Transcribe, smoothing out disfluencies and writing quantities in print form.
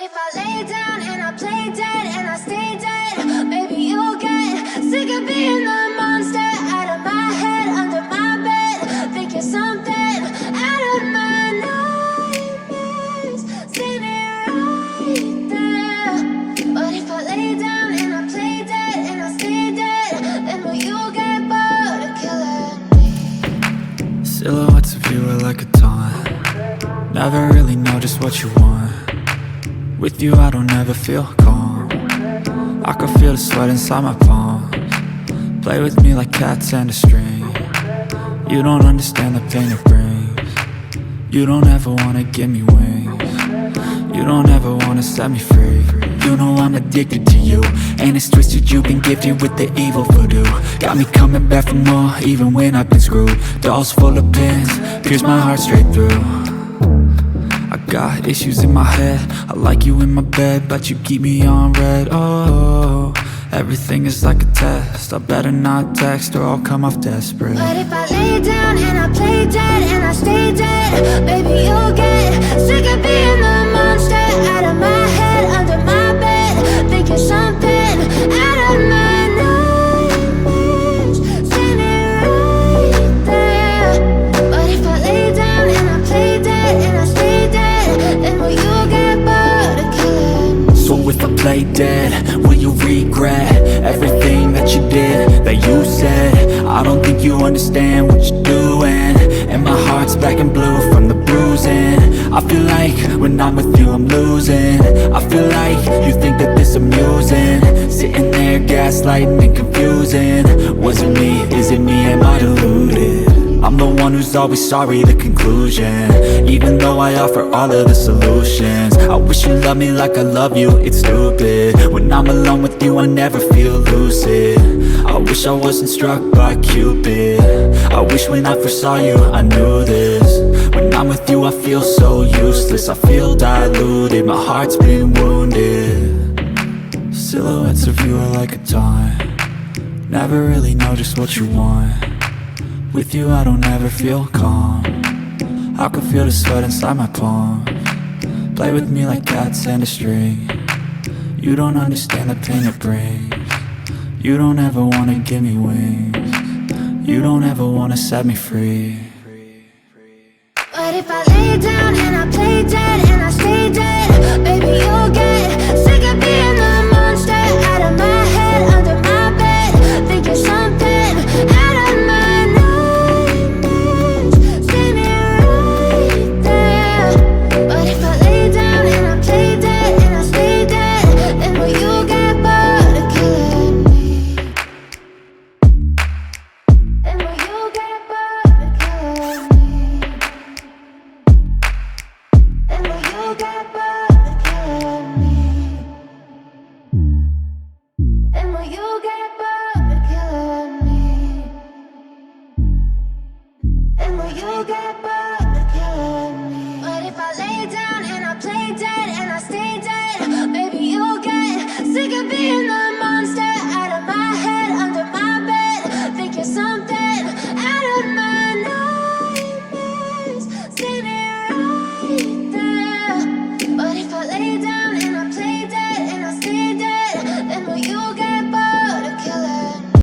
if I lay down and I play dead and I stay dead, maybe you'll get sick of being the monster out of my head, under my bed. Think you're something out of my nightmares, standing right there. But if I lay down and I play dead and I stay dead, then will you get bored of killing me? Silhouettes of you are like a taunt. Never really know just what you want. With you I don't ever feel calm. I can feel the sweat inside my palms. Play with me like cats and a string. You don't understand the pain it brings. You don't ever wanna give me wings. You don't ever wanna set me free. You know I'm addicted to you, and it's twisted, you've been gifted with the evil voodoo. Got me coming back for more, even when I've been screwed. Dolls full of pins, pierce my heart straight through. I got issues in my head, I like you in my bed, but you keep me on red. Oh, everything is like a test, I better not text or I'll come off desperate. But if I lay down and I play dead and I stay dead, baby you'll get sick of being the monster out of my head, under my bed. Think you're something out of my nightmares, standing right there. But if I lay down and I play dead and I stay dead, then will you get bored of killing me? So if I play dead, will you regret everything that you did, that you said? I don't think you understand what you're doing, and my heart's black and blue from the bruising. I feel like when I'm with you I'm losing. I feel like you think that this amusing, sitting there gaslighting and confusing. Was it me? Is it me? Am I deluded? I'm the one who's always sorry, the conclusion, even though I offer all of the solutions. I wish you loved me like I love you, it's stupid. When I'm alone with you I never feel lucid. I wish I wasn't struck by Cupid. I wish when I first saw you I knew this. When I'm with you I feel so useless, I feel diluted, my heart's been wounded. Silhouettes of you are like a taunt. Never really know just what you want. With you I don't ever feel calm. I can feel the sweat inside my palms. Play with me like cats and a string. You don't understand the pain it brings. You don't ever wanna give me wings. You don't ever wanna set me free. But if I lay down and I play dead and I stay dead, baby you'll get sick of being the monster out of my head, under my bed. Think you're something out of my nightmares, standing right there. But if I lay down and I play dead and I stay dead, then will you get bored of killing me? Then will you get bored of killing me? And will you get bored of killing me? And will you get bored of killing me? And will you get bored of killing me? But if I lay down and I play dead and I stay dead, baby you'll get sick of being the